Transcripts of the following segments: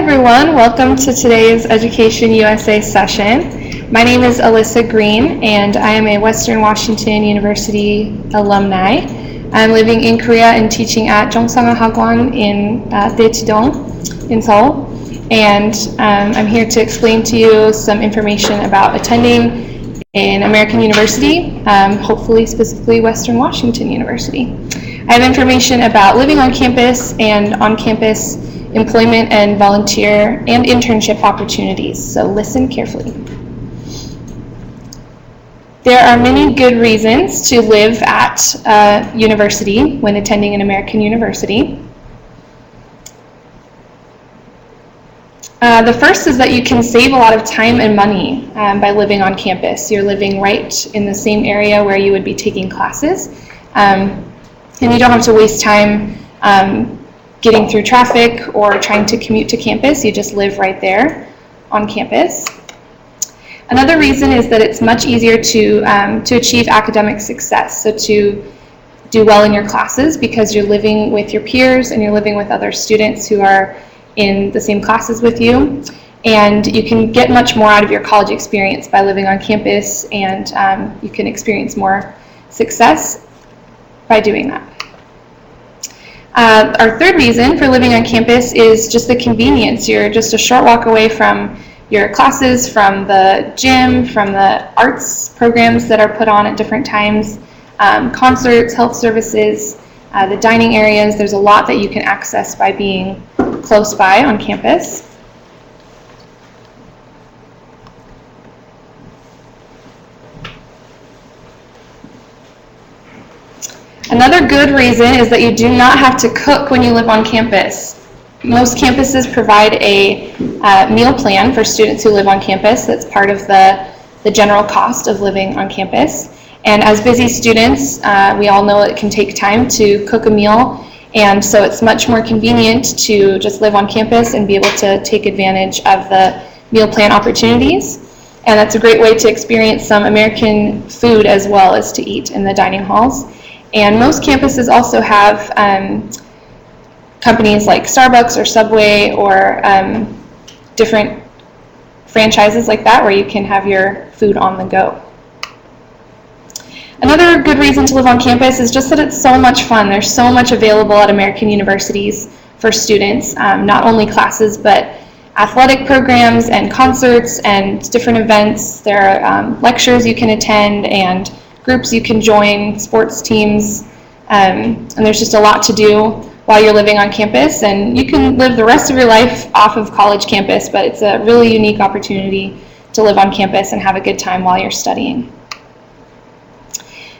everyone, welcome to today's Education USA session. My name is Alyssa Green and I am a Western Washington University alumni. I'm living in Korea and teaching at Jongsanghwa Hagwon in Daechidong in Seoul. And I'm here to explain to you some information about attending an American university, hopefully specifically Western Washington University. I have information about living on campus and on-campus employment and volunteer and internship opportunities, so listen carefully. There are many good reasons to live at a university when attending an American university. The first is that you can save a lot of time and money by living on campus. You're living right in the same area where you would be taking classes, and you don't have to waste time getting through traffic or trying to commute to campus. You just live right there on campus. Another reason is that it's much easier to achieve academic success, so to do well in your classes because you're living with your peers and you're living with other students who are in the same classes with you, and you can get much more out of your college experience by living on campus, and you can experience more success by doing that. Our third reason for living on campus is just the convenience. You're just a short walk away from your classes, from the gym, from the arts programs that are put on at different times, concerts, health services, the dining areas. There's a lot that you can access by being close by on campus. Another good reason is that you do not have to cook when you live on campus. Most campuses provide a meal plan for students who live on campus that's part of the general cost of living on campus. And as busy students, we all know it can take time to cook a meal, and so it's much more convenient to just live on campus and be able to take advantage of the meal plan opportunities. And that's a great way to experience some American food as well as to eat in the dining halls. And most campuses also have companies like Starbucks or Subway or different franchises like that where you can have your food on the go. Another good reason to live on campus is just that it's so much fun. There's so much available at American universities for students, not only classes, but athletic programs and concerts and different events. There are lectures you can attend and groups you can join, sports teams, and there's just a lot to do while you're living on campus. And you can live the rest of your life off of college campus, but it's a really unique opportunity to live on campus and have a good time while you're studying.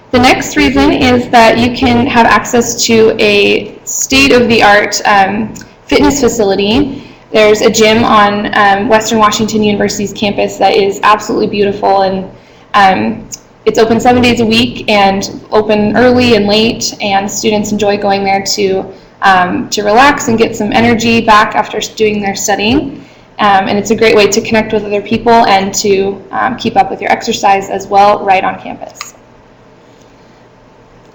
The next reason is that you can have access to a state-of-the-art fitness facility. There's a gym on Western Washington University's campus that is absolutely beautiful, and it's open 7 days a week and open early and late, and students enjoy going there to relax and get some energy back after doing their studying. And it's a great way to connect with other people and to keep up with your exercise as well right on campus.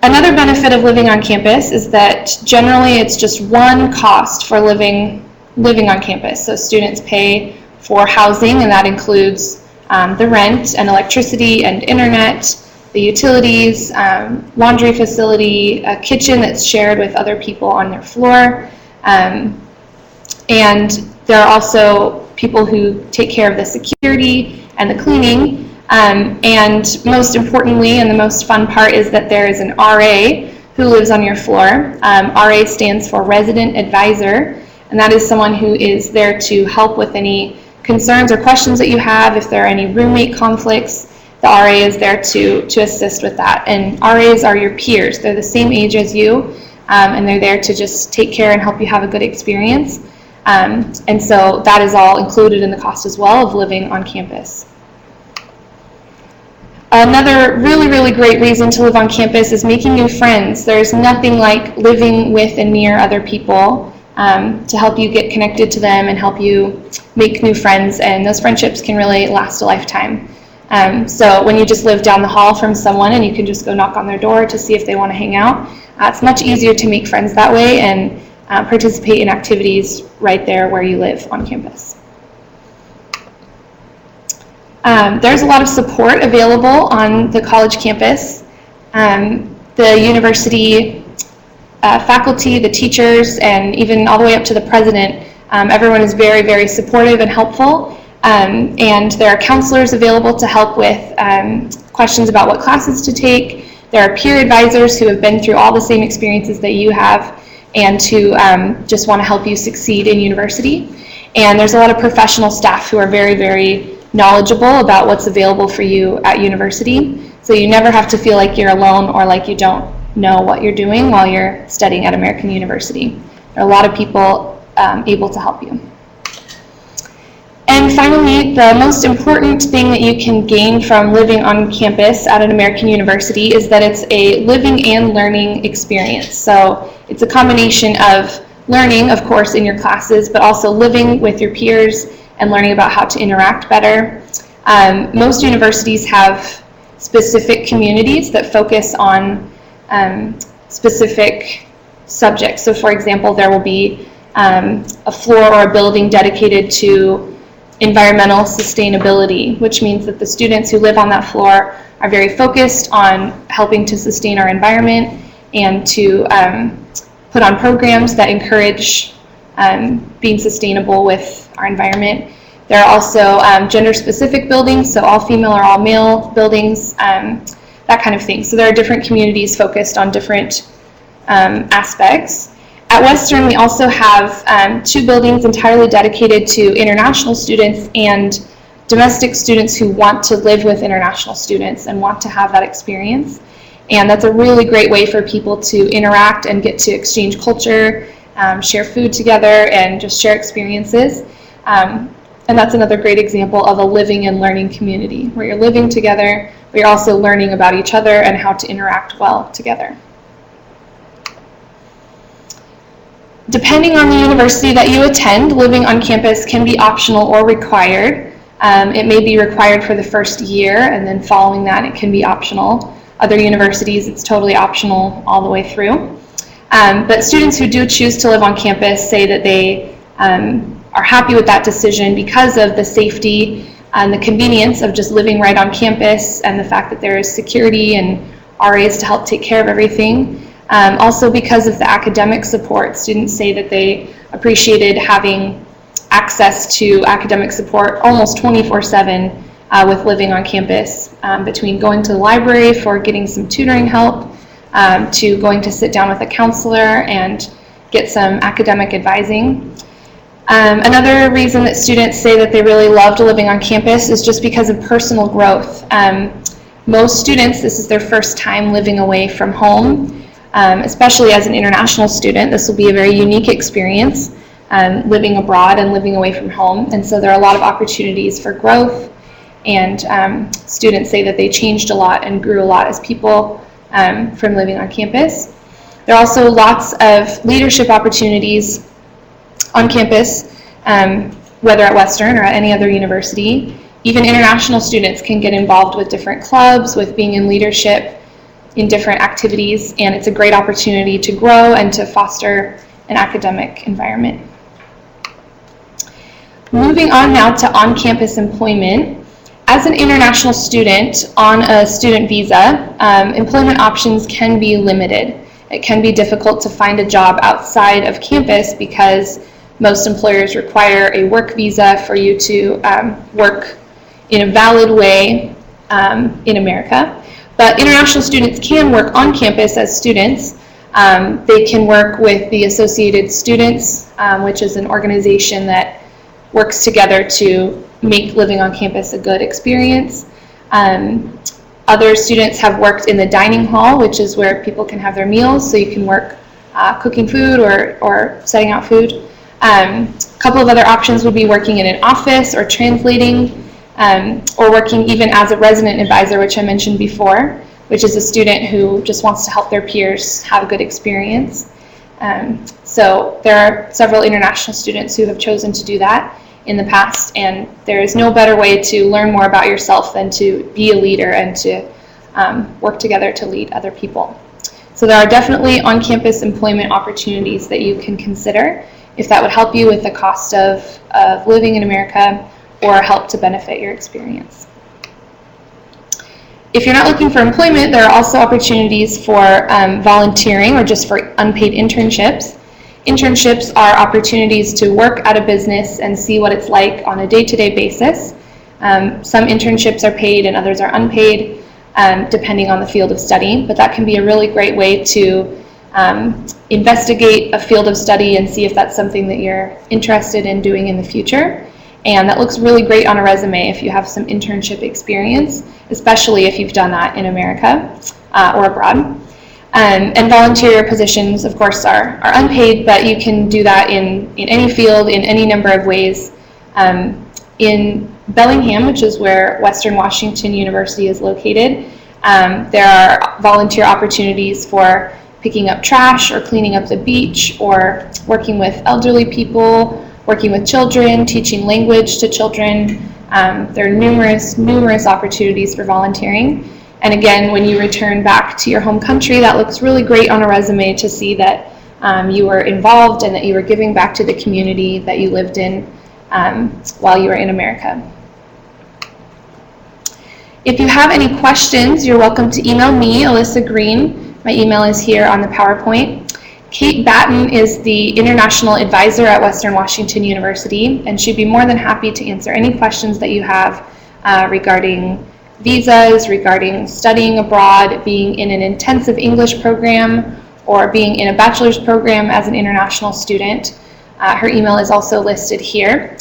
Another benefit of living on campus is that generally it's just one cost for living on campus. So students pay for housing, and that includes the rent and electricity and internet, the utilities, laundry facility, a kitchen that's shared with other people on their floor, and there are also people who take care of the security and the cleaning. And most importantly, and the most fun part, is that there is an RA who lives on your floor. RA stands for Resident Advisor, and that is someone who is there to help with any concerns or questions that you have. If there are any roommate conflicts, the RA is there to assist with that. And RAs are your peers. They're the same age as you, and they're there to just take care and help you have a good experience. And so that is all included in the cost as well of living on campus. Another really, really great reason to live on campus is making new friends. There's nothing like living with and near other people to help you get connected to them and help you make new friends, and those friendships can really last a lifetime. So when you just live down the hall from someone and you can just go knock on their door to see if they want to hang out, it's much easier to make friends that way, and participate in activities right there where you live on campus. There's a lot of support available on the college campus. The university faculty, the teachers, and even all the way up to the president, everyone is very, very supportive and helpful. And there are counselors available to help with questions about what classes to take. There are peer advisors who have been through all the same experiences that you have and who just want to help you succeed in university. And there's a lot of professional staff who are very, very knowledgeable about what's available for you at university. So you never have to feel like you're alone or like you don't know what you're doing while you're studying at American University. There are a lot of people able to help you. And finally, the most important thing that you can gain from living on campus at an American university is that it's a living and learning experience. So it's a combination of learning, of course, in your classes, but also living with your peers and learning about how to interact better. Most universities have specific communities that focus on specific subjects. So for example, there will be a floor or a building dedicated to environmental sustainability, which means that the students who live on that floor are very focused on helping to sustain our environment and to put on programs that encourage being sustainable with our environment. There are also gender-specific buildings, so all female or all male buildings, that kind of thing. So there are different communities focused on different aspects. At Western, we also have 2 buildings entirely dedicated to international students and domestic students who want to live with international students and want to have that experience. And that's a really great way for people to interact and get to exchange culture, share food together, and just share experiences. And that's another great example of a living and learning community, where you're living together, but you're also learning about each other and how to interact well together. Depending on the university that you attend, living on campus can be optional or required. It may be required for the first year, and then following that it can be optional. Other universities, it's totally optional all the way through. But students who do choose to live on campus say that they are happy with that decision because of the safety and the convenience of just living right on campus and the fact that there is security and RAs to help take care of everything. Also because of the academic support, students say that they appreciated having access to academic support almost 24/7 with living on campus, between going to the library for getting some tutoring help, to going to sit down with a counselor and get some academic advising. Another reason that students say that they really loved living on campus is just because of personal growth. Most students, this is their first time living away from home, especially as an international student. This will be a very unique experience, living abroad and living away from home. And so there are a lot of opportunities for growth, and students say that they changed a lot and grew a lot as people from living on campus. There are also lots of leadership opportunities on campus, whether at Western or at any other university. Even international students can get involved with different clubs, with being in leadership in different activities, and it's a great opportunity to grow and to foster an academic environment. Moving on now to on-campus employment. As an international student on a student visa, employment options can be limited. It can be difficult to find a job outside of campus because most employers require a work visa for you to work in a valid way in America. But international students can work on campus as students. They can work with the Associated Students, which is an organization that works together to make living on campus a good experience. Other students have worked in the dining hall, which is where people can have their meals, so you can work cooking food or setting out food. A couple of other options would be working in an office or translating, or working even as a resident advisor, which I mentioned before, which is a student who just wants to help their peers have a good experience. So there are several international students who have chosen to do that in the past, and there is no better way to learn more about yourself than to be a leader and to work together to lead other people. So there are definitely on-campus employment opportunities that you can consider if that would help you with the cost of living in America or help to benefit your experience. If you're not looking for employment, there are also opportunities for volunteering or just for unpaid internships. Internships are opportunities to work at a business and see what it's like on a day-to-day basis. Some internships are paid and others are unpaid, depending on the field of study, but that can be a really great way to investigate a field of study and see if that's something that you're interested in doing in the future. And that looks really great on a resume if you have some internship experience, especially if you've done that in America or abroad. And volunteer positions, of course, are unpaid, but you can do that in any field, in any number of ways. In Bellingham, which is where Western Washington University is located, there are volunteer opportunities for picking up trash or cleaning up the beach or working with elderly people, working with children, teaching language to children. There are numerous opportunities for volunteering. And again, when you return back to your home country, that looks really great on a resume to see that you were involved and that you were giving back to the community that you lived in while you were in America. If you have any questions, you're welcome to email me, Alyssa Green. My email is here on the PowerPoint. Kate Batten is the International Advisor at Western Washington University, and she'd be more than happy to answer any questions that you have regarding visas, regarding studying abroad, being in an intensive English program, or being in a bachelor's program as an international student. Her email is also listed here.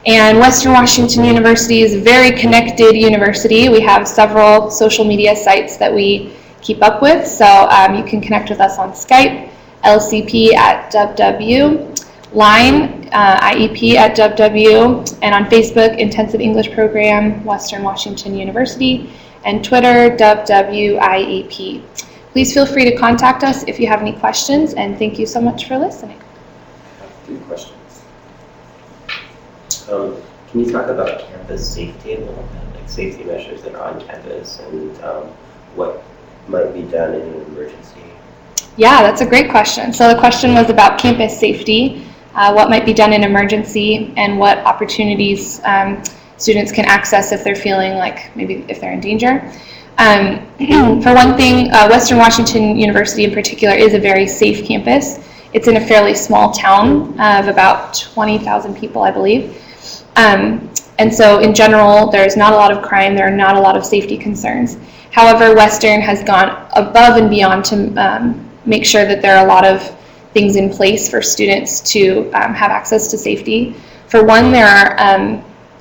And Western Washington University is a very connected university. We have several social media sites that we keep up with, so you can connect with us on Skype, LCP@WW, Line, IEP@WW, and on Facebook, Intensive English Program, Western Washington University, and Twitter, WWIEP. Please feel free to contact us if you have any questions, and thank you so much for listening. I have 3 questions. Can you talk about campus safety and like safety measures that are on campus and what might be done in an emergency? Yeah, that's a great question. So the question was about campus safety, what might be done in emergency, and what opportunities students can access if they're feeling like maybe if they're in danger. For one thing, Western Washington University in particular is a very safe campus. It's in a fairly small town of about 20,000 people, I believe. And so in general, there's not a lot of crime, there are not a lot of safety concerns. However, Western has gone above and beyond to make sure that there are a lot of things in place for students to have access to safety. For one, there are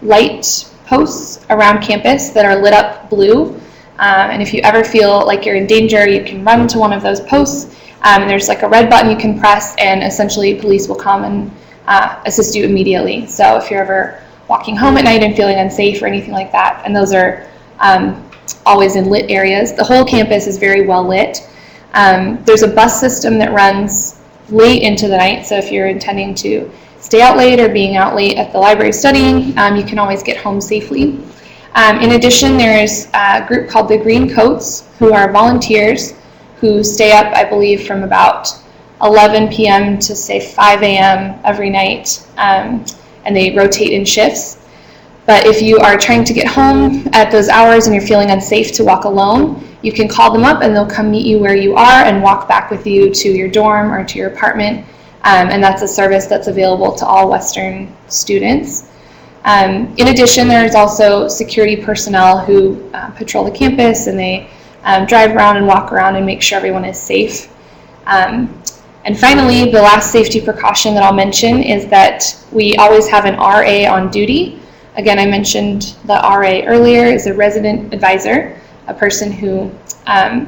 light posts around campus that are lit up blue. And if you ever feel like you're in danger, you can run to one of those posts. And there's like a red button you can press, and essentially police will come and assist you immediately. So if you're ever walking home at night and feeling unsafe or anything like that, and those are always in lit areas. The whole campus is very well lit. There's a bus system that runs late into the night, so if you're intending to stay out late or being out late at the library studying, you can always get home safely. In addition, there's a group called the Green Coats, who are volunteers who stay up, I believe, from about 11 p.m. to say 5 a.m. every night, and they rotate in shifts. But if you are trying to get home at those hours and you're feeling unsafe to walk alone, you can call them up and they'll come meet you where you are and walk back with you to your dorm or to your apartment. And that's a service that's available to all Western students. In addition, there's also security personnel who patrol the campus, and they drive around and walk around and make sure everyone is safe. And finally, the last safety precaution that I'll mention is that we always have an RA on duty. Again, I mentioned the RA earlier is a resident advisor, a person who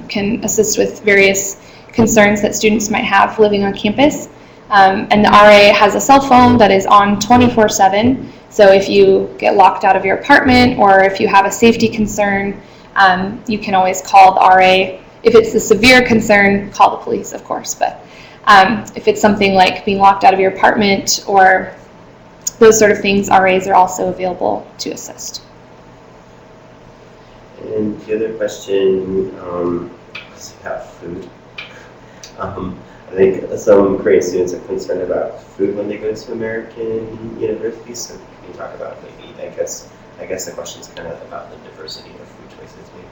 can assist with various concerns that students might have living on campus. And the RA has a cell phone that is on 24/7. So if you get locked out of your apartment or if you have a safety concern, you can always call the RA. If it's a severe concern, call the police, of course. But if it's something like being locked out of your apartment or those sort of things, RAs are also available to assist. And the other question is about food. I think some Korean students are concerned about food when they go to American universities. So can you talk about maybe, I guess the question is kind of about the diversity of food choices maybe.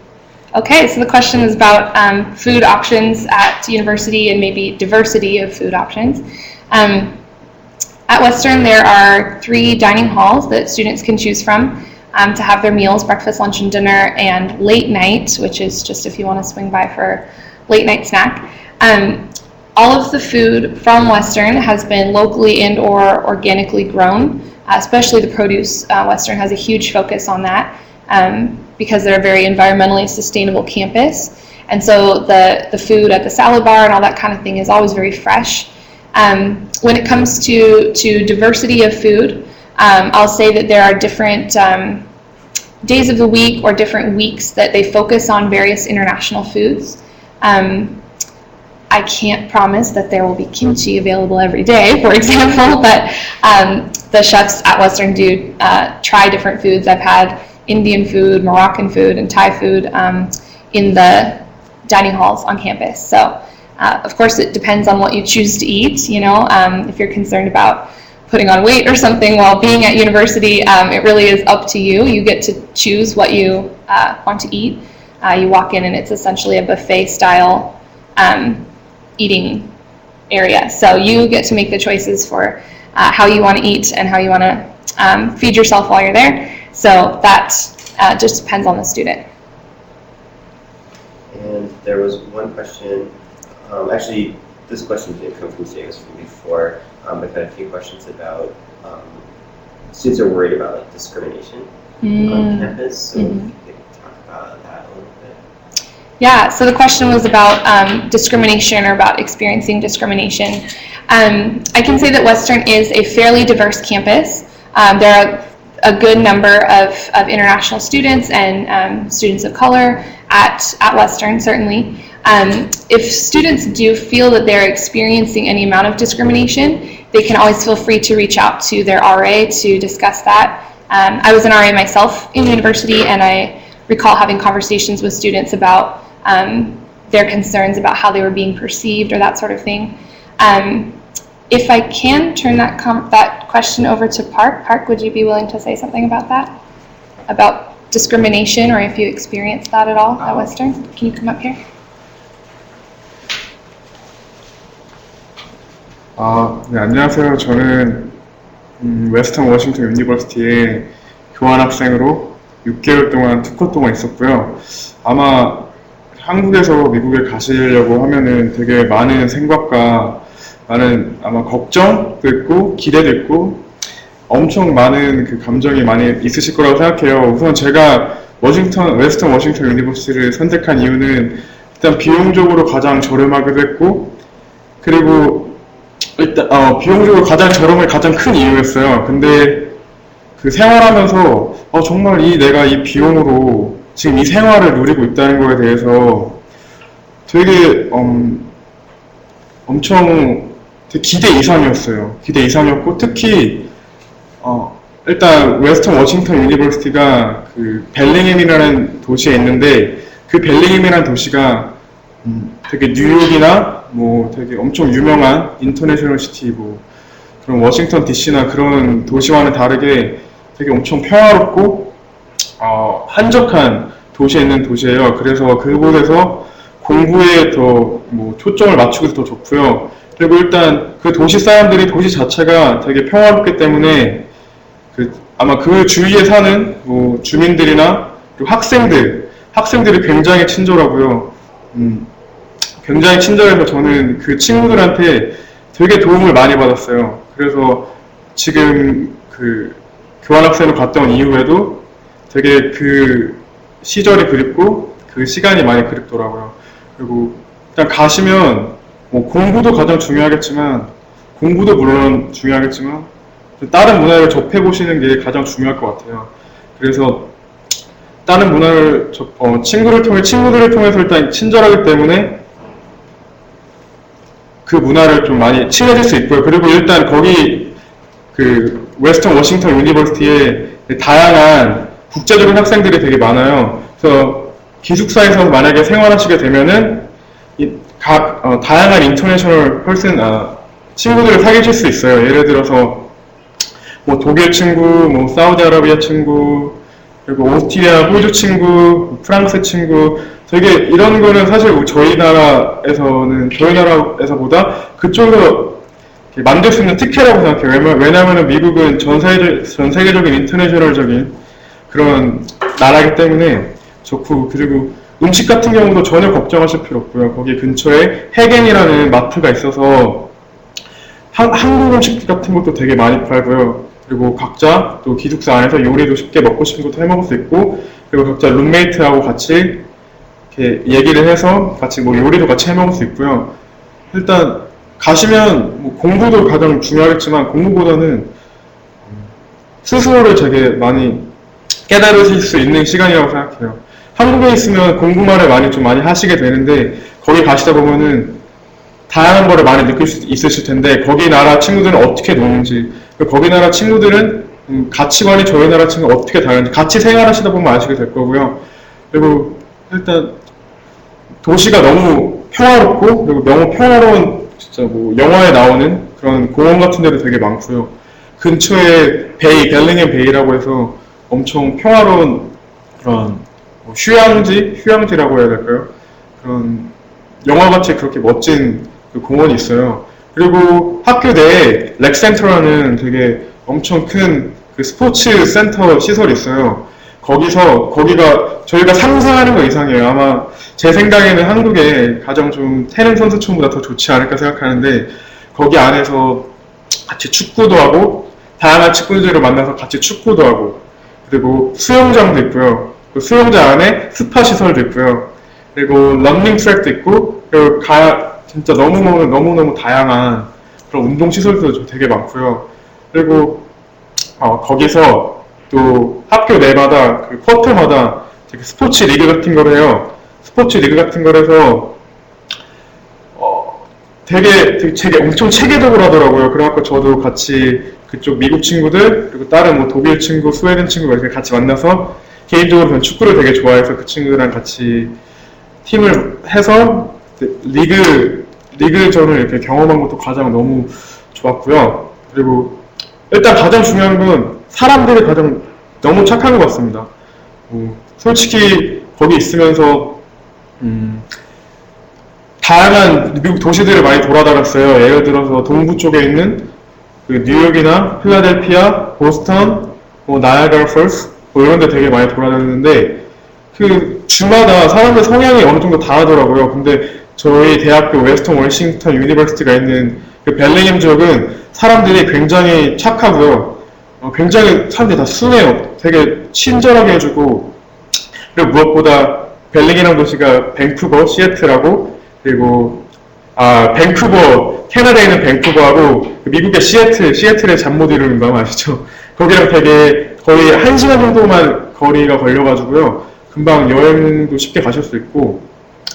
Okay, so the question is about food options at university and maybe diversity of food options. At Western, there are 3 dining halls that students can choose from to have their meals, breakfast, lunch, and dinner, and late night, which is just if you want to swing by for late night snack. All of the food from Western has been locally and or organically grown, especially the produce. Western has a huge focus on that because they're a very environmentally sustainable campus. And so the food at the salad bar and all that kind of thing is always very fresh. When it comes to diversity of food, I'll say that there are different days of the week or different weeks that they focus on various international foods. I can't promise that there will be kimchi available every day, for example, but the chefs at Western do try different foods. I've had Indian food, Moroccan food, and Thai food in the dining halls on campus. So, of course, it depends on what you choose to eat. You know, if you're concerned about putting on weight or something while being at university, it really is up to you. You get to choose what you want to eat. You walk in and it's essentially a buffet style eating area. So you get to make the choices for how you want to eat and how you want to feed yourself while you're there. So that just depends on the student. And there was one question, actually this question didn't come from today, it was from before, but had a few questions about students are worried about like discrimination on campus. So if you could talk about that a little bit. Yeah, so the question was about discrimination or about experiencing discrimination. I can say that Western is a fairly diverse campus. There are a good number of international students and students of color at Western, certainly. If students do feel that they're experiencing any amount of discrimination, they can always feel free to reach out to their RA to discuss that. I was an RA myself in university, and I recall having conversations with students about their concerns about how they were being perceived or that sort of thing. If I can turn that question over to Park. Park, would you be willing to say something about that? About discrimination, or if you experienced that at all at Western? Can you come up here? 네, 안녕하세요. 저는 웨스턴 워싱턴 유니버시티에 교환학생으로 6개월 동안 특허 동안 있었고요. 아마 한국에서 미국에 가시려고 하면은 되게 많은 생각과 많은 아마 걱정도 있고 기대도 있고 엄청 많은 그 감정이 많이 있으실 거라고 생각해요. 우선 제가 웨스턴 워싱턴 유니버시티를 선택한 이유는 일단 비용적으로 가장 저렴하기도 했고, 그리고 일단 비용적으로 가장 저렴한 가장 큰 이유였어요. 근데 그 생활하면서 정말 내가 이 비용으로 지금 이 생활을 누리고 있다는 거에 대해서 되게 엄청 되게 기대 이상이었어요. 기대 이상이었고, 특히 일단 웨스턴 워싱턴 유니버시티가 그 벨링햄이라는 도시에 있는데, 그 벨링햄이라는 도시가 되게 뉴욕이나 뭐 되게 엄청 유명한 인터내셔널 시티, 뭐 그런 워싱턴 DC나 그런 도시와는 다르게 되게 엄청 평화롭고 한적한 도시에 있는 도시예요. 그래서 그곳에서 공부에 더 뭐 초점을 맞추기도 더 좋고요. 그리고 일단 그 도시 사람들이 도시 자체가 되게 평화롭기 때문에 아마 그 주위에 사는 뭐 주민들이나 그리고 학생들이 굉장히 친절하고요. 굉장히 친절해서 저는 그 친구들한테 되게 도움을 많이 받았어요. 그래서 지금 그 교환학생으로 갔다 온 이후에도 되게 그 시절이 그립고 그 시간이 많이 그립더라고요. 그리고 일단 가시면 뭐 공부도 가장 중요하겠지만, 공부도 물론 중요하겠지만 다른 문화를 접해보시는 게 가장 중요할 것 같아요. 그래서 다른 문화를 친구들을 통해서 일단 친절하기 때문에 그 문화를 좀 많이 친해질 수 있고요. 그리고 일단 거기 그 웨스턴 워싱턴 유니버시티에 다양한 국제적인 학생들이 되게 많아요. 그래서 기숙사에서 만약에 생활하시게 되면은 다양한 인터내셔널 친구들을 사귀실 수 있어요. 예를 들어서 뭐 독일 친구, 뭐 사우디아라비아 친구, 그리고 오스트리아, 호주 친구, 프랑스 친구, 되게 이런 거는 사실 저희 나라에서보다 그쪽으로 만들 수 있는 특혜라고 생각해요. 왜냐하면 미국은 전 세계적인 인터내셔널적인 그런 나라이기 때문에 좋고, 그리고 음식 같은 경우도 전혀 걱정하실 필요 없고요. 거기 근처에 해겐이라는 마트가 있어서 한국 음식 같은 것도 되게 많이 팔고요. 그리고 각자 또 기숙사 안에서 요리도 쉽게 먹고 싶은 것도 해 먹을 수 있고, 그리고 각자 룸메이트하고 같이 이렇게 얘기를 해서 같이 뭐 요리도 같이 해 먹을 수 있고요. 일단 가시면 뭐 공부도 가장 중요하겠지만 공부보다는 스스로를 되게 많이 깨달으실 수 있는 시간이라고 생각해요. 한국에 있으면 공부만을 많이 하시게 되는데 거기 가시다 보면은 다양한 거를 많이 느낄 수 있으실 텐데 거기 나라 친구들은 어떻게 노는지, 거기 나라 친구들은 가치관이 저희 나라 친구가 어떻게 다른지 같이 생활하시다 보면 아시게 될 거고요. 그리고 일단 도시가 너무 평화롭고, 그리고 너무 평화로운 진짜 뭐 영화에 나오는 그런 공원 같은 데도 되게 많고요. 근처에 벨링햄 베이라고 해서 엄청 평화로운 그런 뭐 휴양지라고 해야 될까요? 그런 영화같이 그렇게 멋진 그 공원이 있어요. 그리고 학교 내에 렉센터라는 되게 엄청 큰 그 스포츠 센터 시설이 있어요. 거기가 저희가 상상하는 것 이상이에요. 아마 제 생각에는 한국에 가장 좀 태릉 선수촌보다 더 좋지 않을까 생각하는데, 거기 안에서 같이 축구도 하고 다양한 친구들을 만나서 같이 축구도 하고, 그리고 수영장도 있고요. 그 수영장 안에 스파 시설도 있고요. 그리고 런닝 트랙도 있고, 그리고 진짜 너무너무 다양한 그런 운동 시설도 되게 많고요. 그리고 거기서 또 학교 내마다 그 쿼터마다 되게 스포츠 리그 같은 걸 해요. 스포츠 리그 같은 걸 해서 되게 엄청 체계적으로 하더라고요. 그래갖고 저도 같이 그쪽 미국 친구들, 그리고 다른 뭐 독일 친구, 스웨덴 친구 이렇게 같이 만나서, 개인적으로 저는 축구를 되게 좋아해서 그 친구들이랑 같이 팀을 해서 리그전을 이렇게 경험한 것도 가장 너무 좋았고요. 그리고 일단 가장 중요한 건 사람들이 가장 너무 착한 것 같습니다. 솔직히 거기 있으면서 다양한 미국 도시들을 많이 돌아다녔어요. 예를 들어서 동부 쪽에 있는 그 뉴욕이나 필라델피아, 보스턴, 뭐 나이아가라 폴스 뭐 이런 데 되게 많이 돌아다녔는데, 그 주마다 사람들 성향이 어느 정도 다르더라고요. 근데 저희 대학교 웨스턴 워싱턴 유니버시티가 있는 그 벨링햄 지역은 사람들이 굉장히 착하고요. 굉장히 사람들이 다 순해요. 되게 친절하게 해주고, 그리고 무엇보다 벨링햄 도시가 밴쿠버, 시애틀하고, 그리고 밴쿠버, 캐나다에 있는 밴쿠버하고 미국의 시애틀의 잠 못 이루는 거 아시죠? 거기랑 되게 거의 1시간 정도만 거리가 걸려가지고요. 금방 여행도 쉽게 가실 수 있고,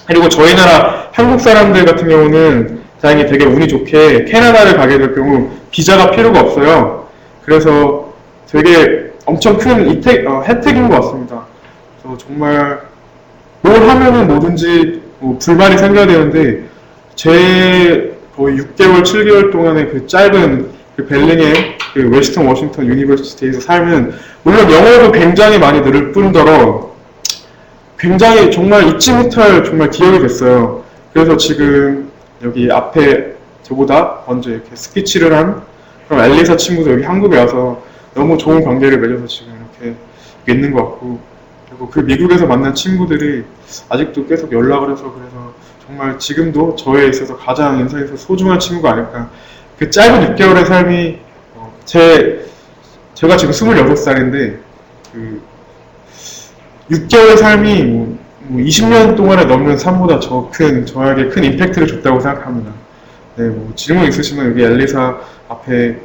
그리고 저희 나라 한국 사람들 같은 경우는 다행히 되게 운이 좋게 캐나다를 가게 될 경우 비자가 필요가 없어요. 그래서 되게 엄청 큰 혜택인 것 같습니다. 그래서 정말 뭘 하면은 뭐든지 불만이 생겨야 되는데, 제 거의 6개월, 7개월 동안의 그 짧은 그 벨링의 그 웨스턴 워싱턴 유니버시티에서 살면, 물론 영어도 굉장히 많이 늘을 뿐더러 굉장히 정말 잊지 못할 정말 기억이 됐어요. 그래서 지금 여기 앞에 저보다 먼저 이렇게 스피치를 한 그런 엘리사 친구도 여기 한국에 와서 너무 좋은 관계를 맺어서 지금 이렇게 있는 것 같고, 그리고 그 미국에서 만난 친구들이 아직도 계속 연락을 해서, 그래서 정말 지금도 저에 있어서 가장 인생에서 소중한 친구가 아닐까. 그 짧은 6개월의 삶이 제가 지금 26살인데 그 6개월의 삶이 20년 동안에 넘는 삶보다 저에게 큰 임팩트를 줬다고 생각합니다. 네, 뭐 질문 있으시면 여기 엘리사 앞에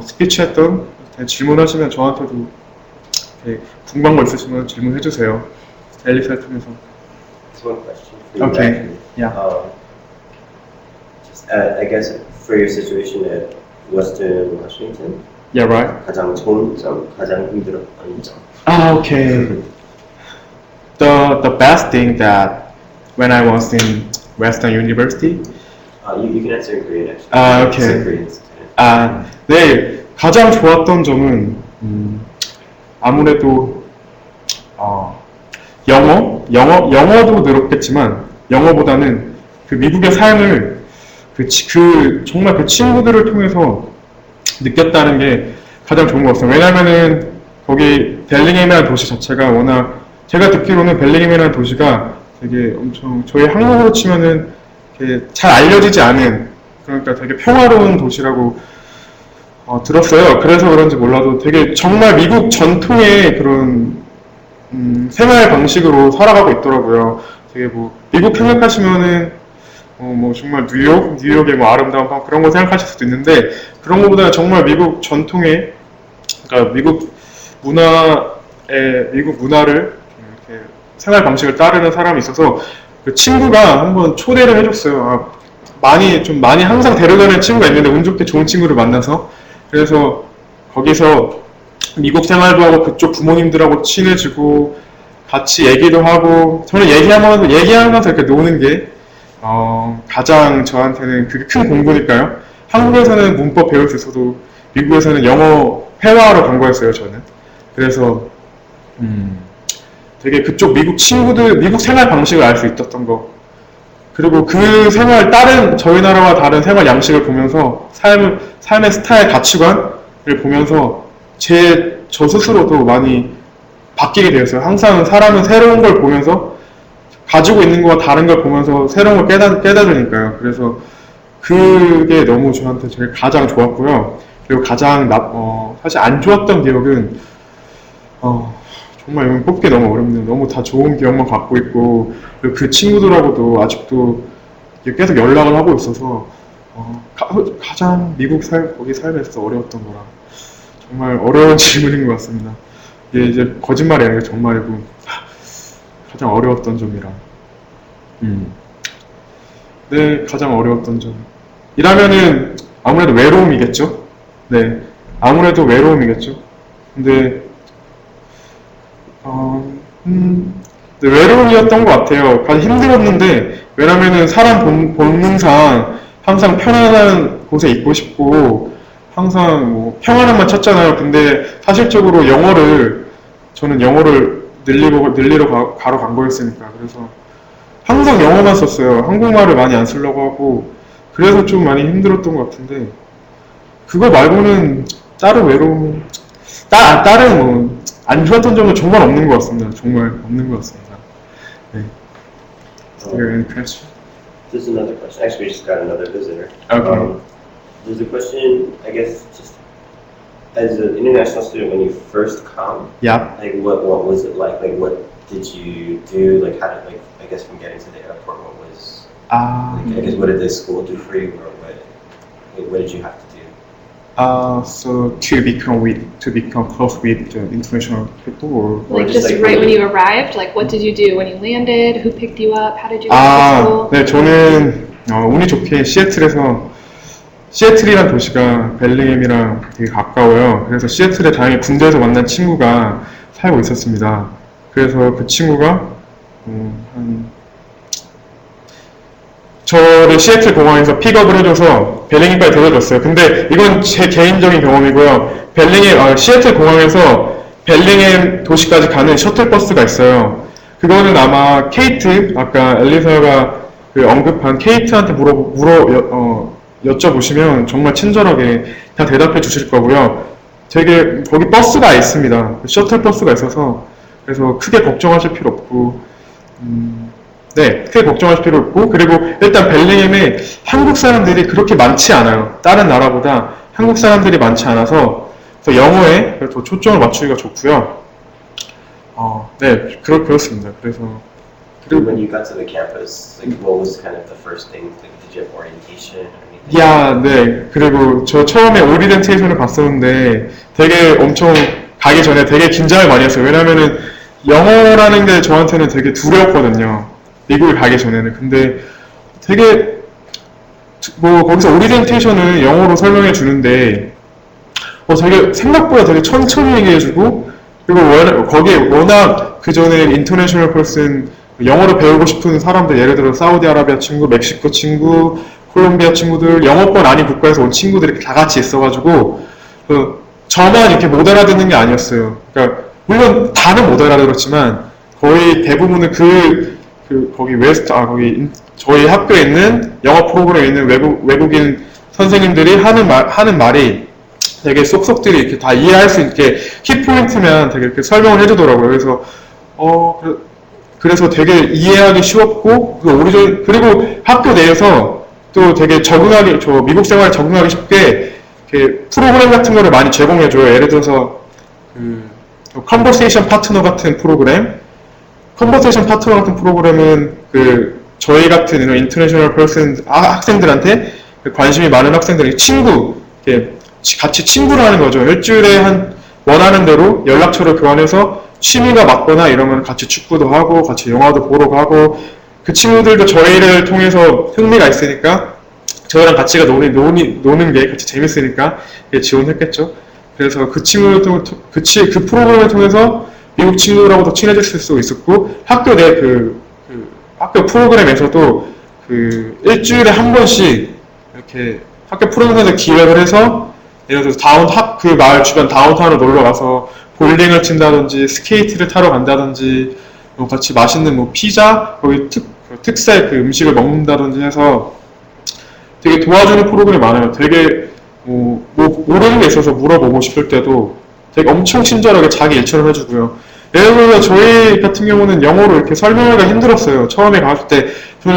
스피치 했던 질문하시면 저한테도 궁금한 거 있으시면 질문해 주세요. 엘리사를 통해서. Just one question for you. Okay. Actually. Yeah. I guess for your situation at Western Washington, Yeah, right. 가장 좋은 점, 가장 힘들었던 점. Okay. The best thing that when I was in Western University. You can answer in Korean actually. Okay. It's a Korean student. 네, 가장 좋았던 점은 아무래도 영어도 늘었겠지만 영어보다는 그 미국의 삶을 정말 그 친구들을 통해서 느꼈다는 게 가장 좋은 것 같아요. 왜냐면은 거기 벨링햄이라는 도시 자체가 워낙 제가 듣기로는 벨링햄이라는 도시가 되게 엄청 저희 한국으로 치면은 잘 알려지지 않은 그러니까 되게 평화로운 도시라고 들었어요. 그래서 그런지 몰라도 되게 정말 미국 전통의 그런 생활 방식으로 살아가고 있더라고요. 되게 미국 생각하시면은 뭐 정말 뉴욕의 뭐 아름다운 밤 그런 거 생각하실 수도 있는데 그런 거보다는 정말 미국 전통의 그러니까 미국 문화를 이렇게 생활 방식을 따르는 사람이 있어서 그 친구가 한번 초대를 해줬어요. 많이 항상 데려가는 친구가 있는데 운 좋게 좋은 친구를 만나서 그래서 거기서 미국 생활도 하고 그쪽 부모님들하고 친해지고 같이 얘기도 하고 저는 얘기하면서 이렇게 노는 게 가장 저한테는 그게 큰 공부니까요. 한국에서는 문법 배울 수 있어도 미국에서는 영어 회화하러 간 거였어요, 저는. 그래서 되게 그쪽 미국 생활 방식을 알 수 있었던 거. 그리고 그 저희 나라와 다른 생활 양식을 보면서 삶의 스타일, 가치관을 보면서 저 스스로도 많이 바뀌게 되었어요. 항상 사람은 새로운 걸 보면서 가지고 있는 거와 다른 걸 보면서 새로운 걸 깨달으니까요. 그래서 그게 너무 저한테 제일 가장 좋았고요. 그리고 가장 사실 안 좋았던 기억은 정말 뽑기 너무 어렵네요. 너무 다 좋은 기억만 갖고 있고 그리고 그 친구들하고도 아직도 계속 연락을 하고 있어서 가장 거기 삶에서 어려웠던 거라 정말 어려운 질문인 것 같습니다. 이게 이제 거짓말이 아니라 정말이고 가장 어려웠던 점이라 네, 가장 어려웠던 점 이라면은 아무래도 외로움이겠죠? 네, 아무래도 외로움이겠죠? 근데 네, 외로움이었던 것 같아요. 가장 힘들었는데 왜냐면은 사람 본능상 항상 편안한 곳에 있고 싶고 항상 뭐 평안함만 찾잖아요. 근데 사실적으로 저는 영어를 늘리러 가러 간 거였으니까 그래서 항상 영어만 썼어요. 한국말을 많이 안 쓰려고 하고 그래서 좀 많이 힘들었던 것 같은데 그거 말고는 다른 안 좋았던 점은 정말 없는 것 같습니다. 정말 없는 것 같습니다. 네. Is there any question? There's another question. Actually, we just got another visitor. Okay. There's a question, I guess, just as an international student, when you first come, Yeah. like what was it like? Like what did you do? Like how did I guess from getting to the airport, what was I guess what did the school do for you, or what did you have to do? So to become close with the international people, or Like just just like right when when you arrived, like what did you do when you landed? Who picked you up? How did you get to school? 네, 저는 운이 좋게 시애틀이란 도시가 벨링햄이랑 되게 가까워요. 그래서 시애틀에 다행히 군대에서 만난 친구가 살고 있었습니다. 그래서 그 친구가 저를 시애틀 공항에서 픽업을 해줘서 벨링햄까지 데려줬어요. 근데 이건 제 개인적인 경험이고요. 시애틀 공항에서 벨링햄 도시까지 가는 셔틀버스가 있어요. 그거는 아마 아까 엘리사가 언급한 케이트한테 여쭤보시면 정말 친절하게 다 대답해 주실 거고요. 거기 버스가 있습니다. 셔틀버스가 있어서 그래서 크게 걱정하실 필요 없고 네, 크게 걱정하실 필요 없고 그리고 일단 벨링햄에 한국 사람들이 그렇게 많지 않아요. 다른 나라보다 한국 사람들이 많지 않아서 그래서 영어에 더 초점을 맞추기가 좋고요. 네, 그렇습니다. 그래서 When you got to the campus, like what was kind of the first thing? Like, did you have orientation or anything? 네. 그리고 저 처음에 오리엔테이션을 봤었는데 가기 전에 되게 긴장을 많이 했어요. 왜냐면은 영어라는 게 저한테는 되게 두려웠거든요. 미국에 가기 전에는. 근데 되게 거기서 오리엔테이션을 영어로 설명해 주는데 되게 생각보다 되게 천천히 얘기해 주고 그리고 거기에 워낙 그 전에 인터내셔널 퍼슨 영어를 배우고 싶은 사람들, 예를 들어 사우디아라비아 친구, 멕시코 친구, 콜롬비아 친구들, 영어권 아닌 국가에서 온 친구들이 다 같이 있어가지고 저만 이렇게 못 알아듣는 게 아니었어요. 그러니까 물론 다는 못 알아들었지만 거의 대부분은 거기 거기 저희 학교에 있는 영어 프로그램에 있는 외국인 선생님들이 하는 말이 되게 쏙쏙들이 이렇게 다 이해할 수 있게 키포인트면 되게 이렇게 설명을 해주더라고요. 그래서 그래서 되게 이해하기 쉬웠고 그리고 학교 내에서 또 되게 미국 생활에 적응하기 쉽게 이렇게 프로그램 같은 거를 많이 제공해줘요. 예를 들어서 컨버세이션 파트너 같은 프로그램. 컨버세이션 파트너 같은 프로그램은 저희 같은 인터내셔널 퍼슨 학생들한테 관심이 많은 학생들이 이렇게 같이 친구를 하는 거죠. 일주일에 원하는 대로 연락처를 교환해서 취미가 맞거나 이러면 같이 축구도 하고 같이 영화도 보러 가고 그 친구들도 저희를 통해서 흥미가 있으니까 저희랑 같이 노는 게 같이 재밌으니까 지원했겠죠. 그래서 그 프로그램을 통해서 미국 친구들하고도 친해질 수 있었고 학교 내 학교 프로그램에서도 일주일에 한 번씩 이렇게 학교 프로그램에서 기획을 해서 예를 들어서 그 마을 주변 다운타운으로 놀러 가서 볼링을 친다든지 스케이트를 타러 간다든지 같이 맛있는 피자 거기 특색 음식을 먹는다든지 해서 되게 도와주는 프로그램이 많아요. 되게 모르는 게 있어서 물어보고 싶을 때도 되게 엄청 친절하게 자기 일처럼 해주고요. 예를 들어 저희 같은 경우는 영어로 이렇게 설명하기가 힘들었어요. 저는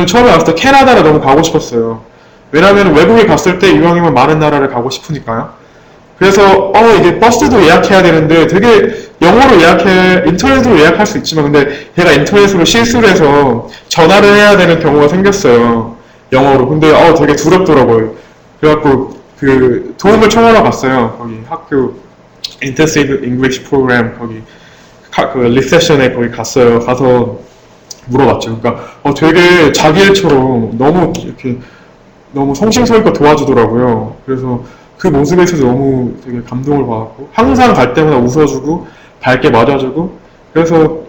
처음에 갔을 때 캐나다를 너무 가고 싶었어요. 왜냐면 외국에 갔을 때 이왕이면 많은 나라를 가고 싶으니까요. 그래서 이게 버스도 예약해야 되는데 되게 영어로 인터넷으로 예약할 수 있지만 근데 제가 인터넷으로 실수를 해서 전화를 해야 되는 경우가 생겼어요. 영어로. 근데 되게 두렵더라고요. 그래갖고 도움을 청하러 갔어요. 거기 학교 인텐시브 잉글리시 프로그램 거기 리세션에 거기 갔어요. 가서 물어봤죠. 그러니까 되게 자기 일처럼 너무 성심성의껏 도와주더라고요. 그래서 그 모습에 있어서 너무 되게 감동을 받았고 항상 갈 때마다 웃어주고 밝게 맞아주고 그래서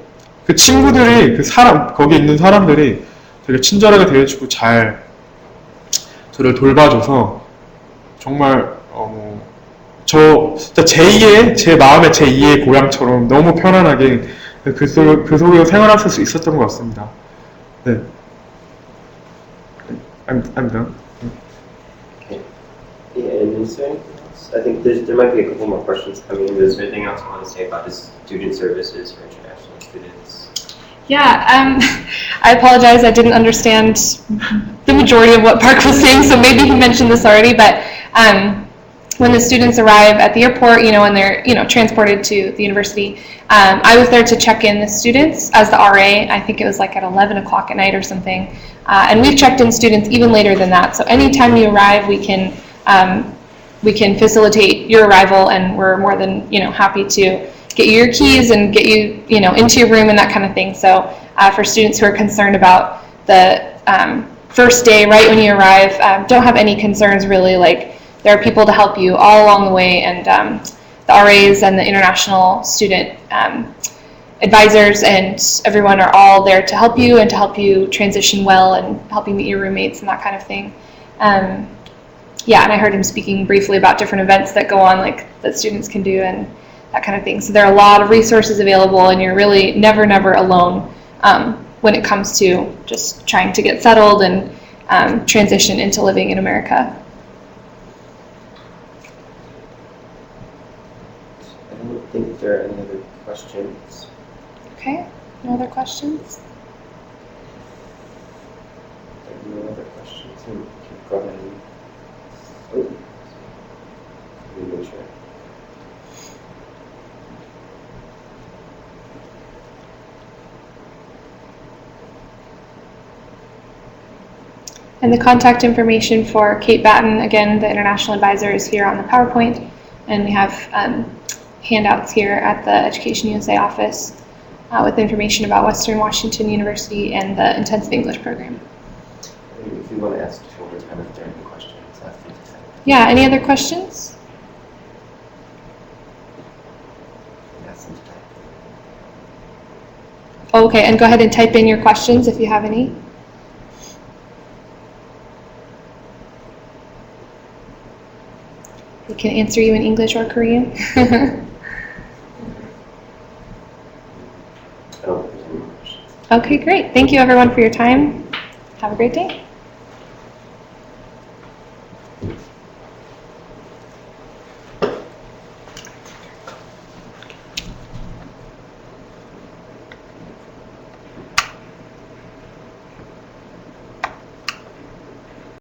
그 친구들이 거기 있는 사람들이 되게 친절하게 대해주고 잘 저를 돌봐줘서 정말 진짜 제 마음의 제2의 고향처럼 너무 편안하게 그 속에서 생활할 수 있었던 것 같습니다. 네. I'm done. Okay. Yeah, and is there anything else? I think there might be a couple more questions coming in. Is there anything else you want to say about the student services for international students? Yeah, I apologize, I didn't understand the majority of what Park was saying, so maybe he mentioned this already, but when the students arrive at the airport, and they're, transported to the university, I was there to check in the students as the RA. I think it was like at 11 o'clock at night or something. And we've checked in students even later than that. So anytime you arrive, we can facilitate your arrival, and we're more than happy to get you your keys and get you into your room and that kind of thing. So for students who are concerned about the first day right when you arrive, don't have any concerns really. Like, there are people to help you all along the way, and the RAs and the international student advisors and everyone are all there to help you and to help you transition well and help you meet your roommates and that kind of thing. Yeah, and I heard him speaking briefly about different events that go on, like that students can do and that kind of thing. So there are a lot of resources available, and you're really never alone when it comes to just trying to get settled and transition into living in America. I don't think there are any other questions. Okay, no other questions? There are no other questions. Go ahead and let me make sure. And the contact information for Kate Batten, again, the international advisor, is here on the PowerPoint, and we have handouts here at the EducationUSA office with information about Western Washington University and the intensive English program. If you want to ask children kind of during the questions, that's fantastic. Yeah, any other questions? Okay, and go ahead and type in your questions if you have any. We can answer you in English or Korean. I don't think there's any more questions. Okay, great. Thank you everyone for your time. Have a great day.